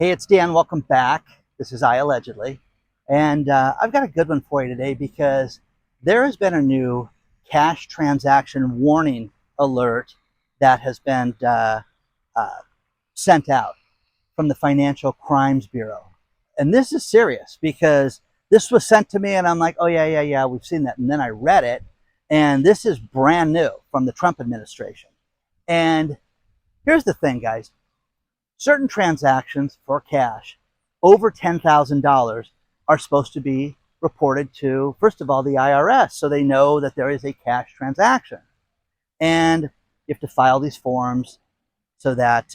Hey, it's Dan. Welcome back. This is I Allegedly. And I've got a good one for you today because there has been a new cash transaction warning alert that has been uh, sent out from the Financial Crimes Bureau. And this is serious because this was sent to me and I'm like, oh, yeah, we've seen that. And then I read it, and this is brand new from the Trump administration. And here's the thing, guys. Certain transactions for cash over $10,000 are supposed to be reported to, first of all, the IRS, so they know that there is a cash transaction. And you have to file these forms so that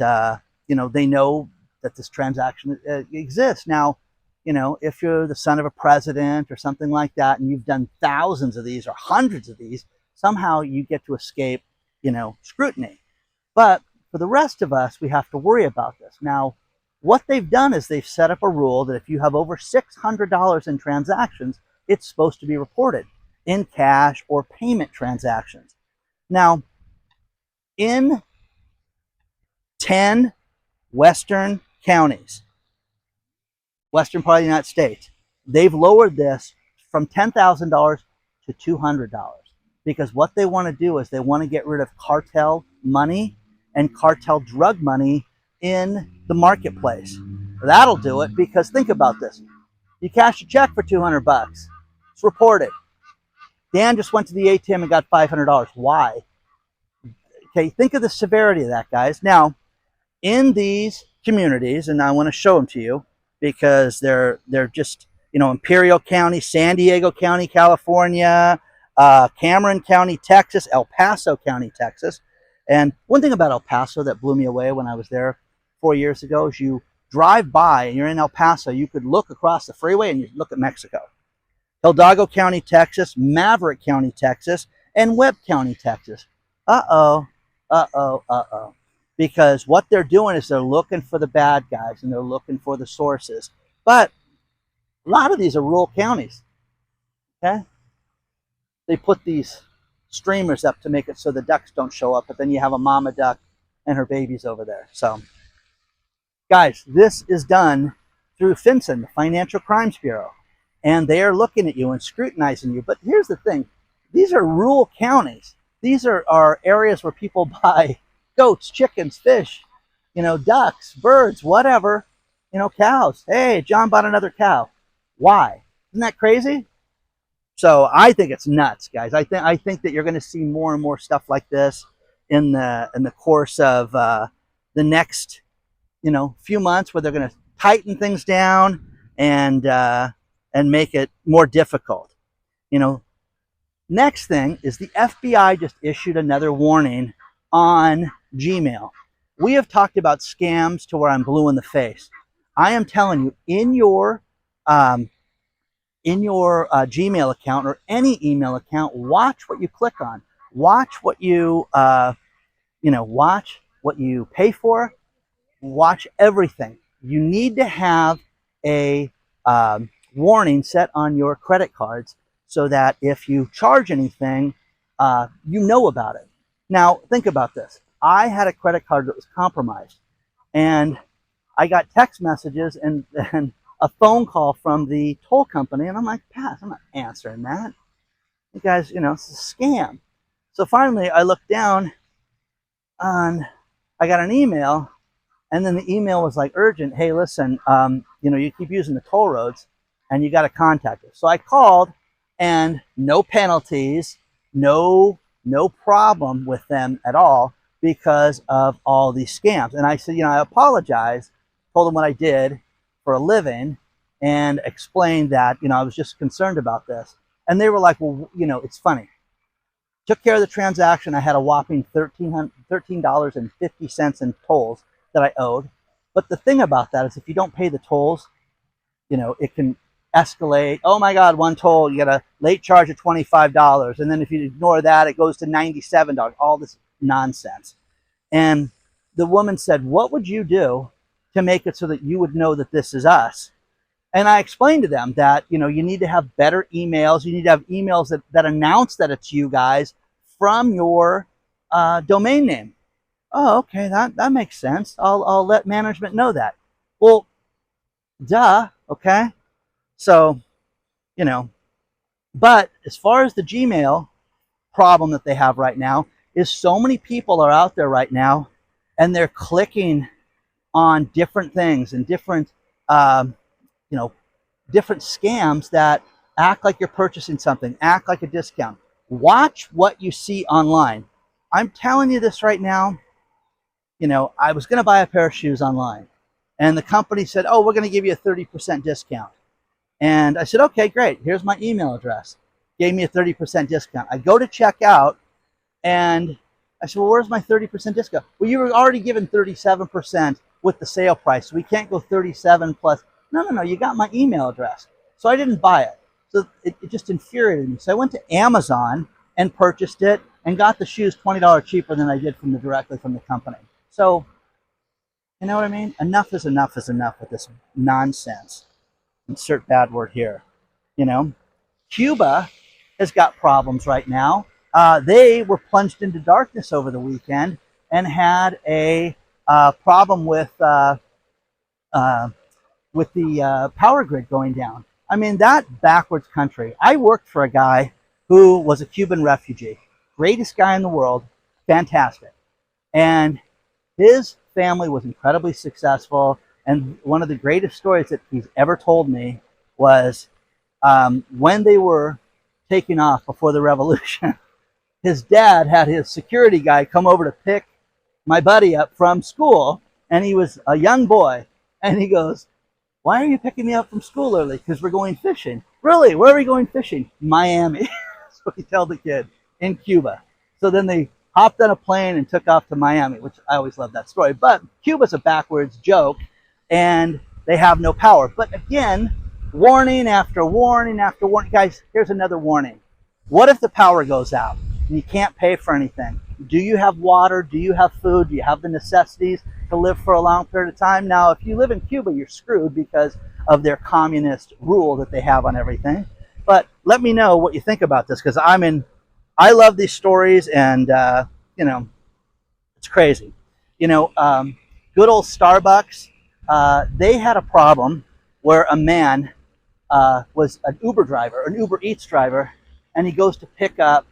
they know that this transaction exists. Now, if you're the son of a president or something like that, and you've done thousands of these or hundreds of these, somehow you get to escape, scrutiny. But for the rest of us, we have to worry about this. Now, what they've done is they've set up a rule that if you have over $600 in transactions, it's supposed to be reported in cash or payment transactions. Now, in 10 western counties, western part of the United States, they've lowered this from $10,000 to $200 because what they want to do is they want to get rid of cartel money and cartel drug money in the marketplace. That'll do it because think about this. You cash a check for $200. It's reported. Dan just went to the ATM and got $500. Why? Okay, think of the severity of that, guys. Now, in these communities, and I want to show them to you because they're just, Imperial County, San Diego County, California, Cameron County, Texas, El Paso County, Texas. And one thing about El Paso that blew me away when I was there 4 years ago is you drive by and you're in El Paso, you could look across the freeway and you look at Mexico. Hidalgo County, Texas, Maverick County, Texas, and Webb County, Texas. Uh-oh, uh-oh. Because what they're doing is they're looking for the bad guys and they're looking for the sources. But a lot of these are rural counties, okay? They put these streamers up to make it so the ducks don't show up, but then you have a mama duck and her babies over there. So, guys, this is done through FinCEN, the Financial Crimes Bureau, and they are looking at you and scrutinizing you. But here's the thing. These are rural counties. These are areas where people buy goats, chickens, fish, ducks, birds, whatever, cows. Hey, John bought another cow. Why? Isn't that crazy? So I think it's nuts, guys. I think that you're going to see more and more stuff like this in the course of the next few months, where they're going to tighten things down and make it more difficult. Next thing is the FBI just issued another warning on Gmail. We have talked about scams to where I'm blue in the face. I am telling you, in your Gmail account or any email account, watch what you click on. Watch what you watch what you pay for. Watch everything. You need to have a warning set on your credit cards so that if you charge anything, you know about it. Now, think about this. I had a credit card that was compromised, and I got text messages and a phone call from the toll company, and I'm like, pass, I'm not answering that. You guys, it's a scam. So finally, I looked down, and I got an email, and then the email was like urgent. Hey, listen, you keep using the toll roads, and you got to contact us. So I called, and no penalties, no problem with them at all because of all these scams. And I said, I apologize, told them what I did for a living, and explained that, I was just concerned about this. And they were like, well, it's funny. Took care of the transaction. I had a whopping $13.50 in tolls that I owed. But the thing about that is if you don't pay the tolls, it can escalate. Oh my God, one toll, you get a late charge of $25. And then if you ignore that, it goes to $97, all this nonsense. And the woman said, what would you do to make it so that you would know that this is us? And I explained to them that, you need to have better emails. You need to have emails that announce that it's you guys from your domain name. Oh, okay, that makes sense. I'll let management know that. Well, Duh, okay? So, you know, but as far as the Gmail problem that they have right now is so many people are out there right now and they're clicking on different things and different, um, you know, different scams that act like you're purchasing something, act like a discount. Watch what you see online. I'm telling you this right now. I was going to buy a pair of shoes online, and the company said, "Oh, we're going to give you a 30% discount." And I said, "Okay, great. Here's my email address." Gave me a 30% discount. I go to check out, and I said, "Well, where's my 30% discount?" "Well, you were already given 37% with the sale price, so we can't go 37 plus." No, no, no. You got my email address, so I didn't buy it. So it just infuriated me. So I went to Amazon and purchased it and got the shoes $20 cheaper than I did directly from the company. So you know what I mean? Enough is enough is enough with this nonsense. Insert bad word here. You know, Cuba has got problems right now. They were plunged into darkness over the weekend and had a problem uh, with the power grid going down. I mean, that backwards country. I worked for a guy who was a Cuban refugee, greatest guy in the world, fantastic, and his family was incredibly successful. And one of the greatest stories that he's ever told me was when they were taking off before the revolution. His dad had his security guy come over to pick my buddy up from school, and he was a young boy. And he goes, "Why are you picking me up from school early?" "Because we're going fishing." "Really? Where are we going fishing?" "Miami." That's what he told the kid, in Cuba. So then they hopped on a plane and took off to Miami, which I always love that story. But Cuba's a backwards joke, and they have no power. But again, warning after warning after warning. Guys, here's another warning. What if the power goes out and you can't pay for anything? Do you have water? Do you have food? Do you have the necessities to live for a long period of time? Now, if you live in Cuba, you're screwed because of their communist rule that they have on everything. But let me know what you think about this, because I love these stories, and you know, it's crazy. You know, good old Starbucks. They had a problem where a man was an Uber driver, an Uber Eats driver, and he goes to pick up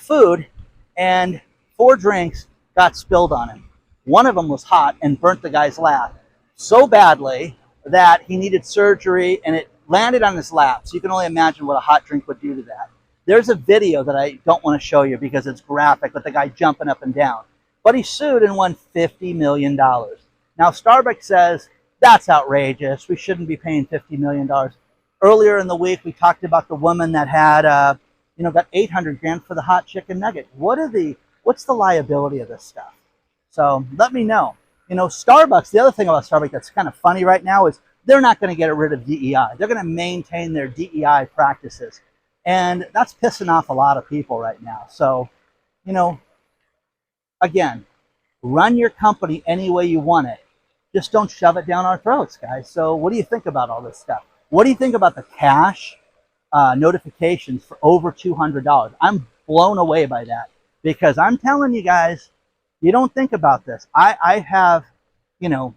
food, and 4 drinks got spilled on him. One of them was hot and burnt the guy's lap so badly that he needed surgery, and it landed on his lap. So you can only imagine what a hot drink would do to that. There's a video that I don't want to show you because it's graphic, with the guy jumping up and down. But he sued and won $50 million. Now, Starbucks says that's outrageous. We shouldn't be paying $50 million. Earlier in the week, we talked about the woman that had, got 800 grand for the hot chicken nugget. What's the liability of this stuff? So let me know. Starbucks, the other thing about Starbucks that's kind of funny right now is they're not going to get rid of DEI. They're going to maintain their DEI practices. And that's pissing off a lot of people right now. So, again, run your company any way you want it. Just don't shove it down our throats, guys. So what do you think about all this stuff? What do you think about the cash notifications for over $200? I'm blown away by that, because I'm telling you guys, you don't think about this. I have a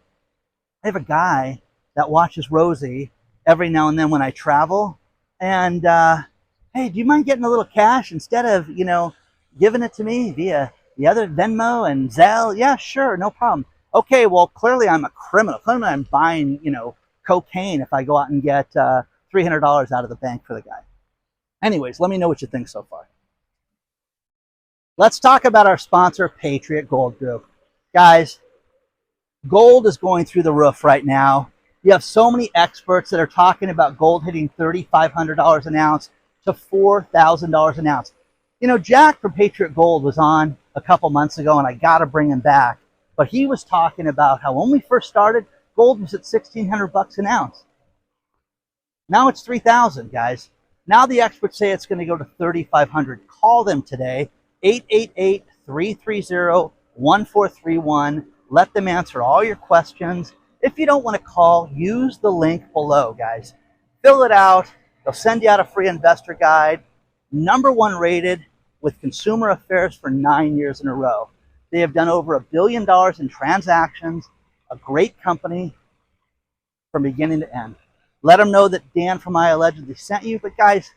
guy that watches Rosie every now and then when I travel, and hey, do you mind getting a little cash instead of giving it to me via the other Venmo and Zelle? Yeah, sure, no problem. Okay, well, clearly I'm a criminal. Clearly I'm buying cocaine if I go out and get $300 out of the bank for the guy. Anyways, let me know what you think so far. Let's talk about our sponsor, Patriot Gold Group. Guys, gold is going through the roof right now. You have so many experts that are talking about gold hitting $3,500 an ounce to $4,000 an ounce. Jack from Patriot Gold was on a couple months ago, and I got to bring him back. But he was talking about how when we first started, gold was at $1,600 an ounce. Now it's 3,000, guys. Now the experts say it's going to go to 3,500. Call them today, 888-330-1431. Let them answer all your questions. If you don't want to call, use the link below, guys. Fill it out. They'll send you out a free investor guide. #1 rated with Consumer Affairs for 9 years in a row. They have done over $1 billion in transactions. A great company. from beginning to end. Let them know that Dan from I Allegedly sent you. But guys,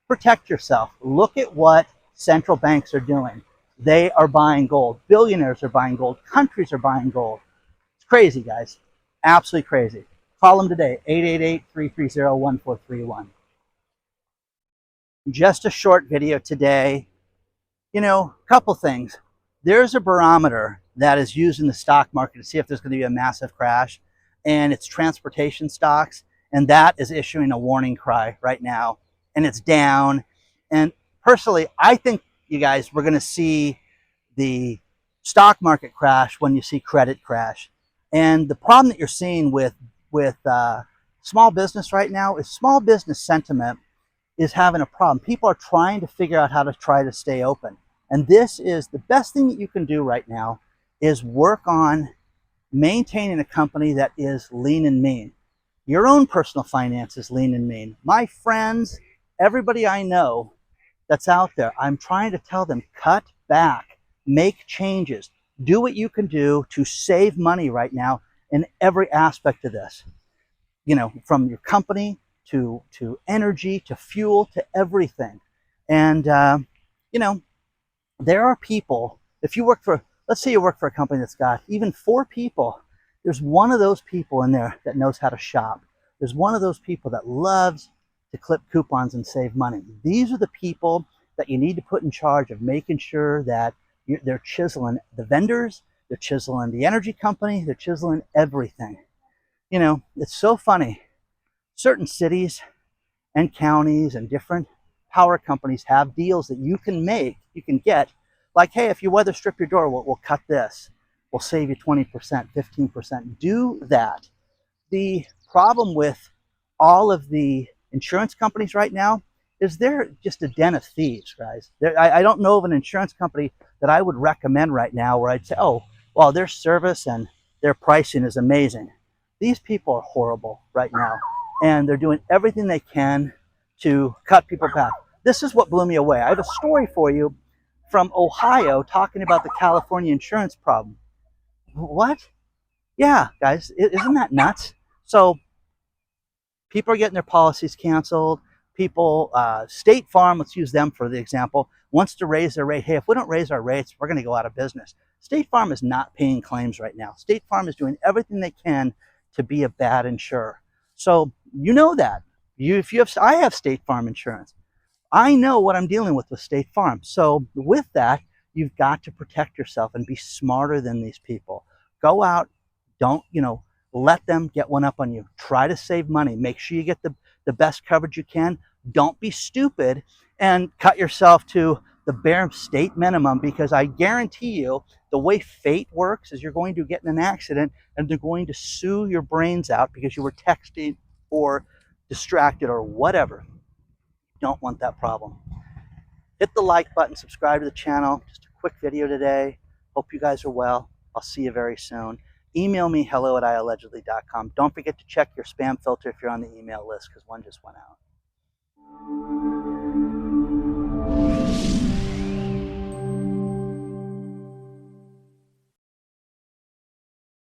protect yourself. Look at what central banks are doing. They are buying gold. Billionaires are buying gold. Countries are buying gold. It's crazy, guys. Absolutely crazy. Call them today, 888-330-1431. Just a short video today. You know, a couple things. There's a barometer that is used in the stock market to see if there's going to be a massive crash, and it's transportation stocks, and that is issuing a warning cry right now, and it's down. And personally, I think, you guys, we're going to see the stock market crash when you see credit crash. And the problem that you're seeing with small business right now is small business sentiment is having a problem. People are trying to figure out how to try to stay open. And this is the best thing that you can do right now, is work on maintaining a company that is lean and mean. Your own personal finance is lean and mean. My friends, everybody I know that's out there, I'm trying to tell them, cut back, make changes, do what you can do to save money right now in every aspect of this. You know, from your company to energy, to fuel, to everything. And, you know, there are people, if you work for, let's say you work for a company that's got even 4 people, there's one of those people in there that knows how to shop. There's one of those people that loves to clip coupons and save money. These are the people that you need to put in charge of making sure that they're chiseling the vendors, they're chiseling the energy company, they're chiseling everything. You know, it's so funny. Certain cities and counties and different power companies have deals that you can make, you can get, like, hey, if you weather strip your door, we'll cut this. We'll save you 20%, 15%. Do that. The problem with all of the insurance companies right now is they're just a den of thieves, guys. I don't know of an insurance company that I would recommend right now where I'd say, oh, well, their service and their pricing is amazing. These people are horrible right now, and they're doing everything they can to cut people back. This is what blew me away. I have a story for you from Ohio talking about the California insurance problem. What? Yeah, guys, isn't that nuts? So people are getting their policies canceled. People, State Farm, let's use them for the example, wants to raise their rate. Hey, if we don't raise our rates, we're going to go out of business. State Farm is not paying claims right now. State Farm is doing everything they can to be a bad insurer. So you know that. I have State Farm insurance. I know what I'm dealing with State Farm. So with that, you've got to protect yourself and be smarter than these people. Go out, don't, let them get one up on you. Try to save money. Make sure you get the best coverage you can. Don't be stupid and cut yourself to the bare state minimum, because I guarantee you the way fate works is you're going to get in an accident and they're going to sue your brains out because you were texting or distracted or whatever. Don't want that problem. Hit the like button, subscribe to the channel. Just a quick video today. Hope you guys are well. I'll see you very soon. Email me, hello@iallegedly.com. Don't forget to check your spam filter if you're on the email list, because one just went out.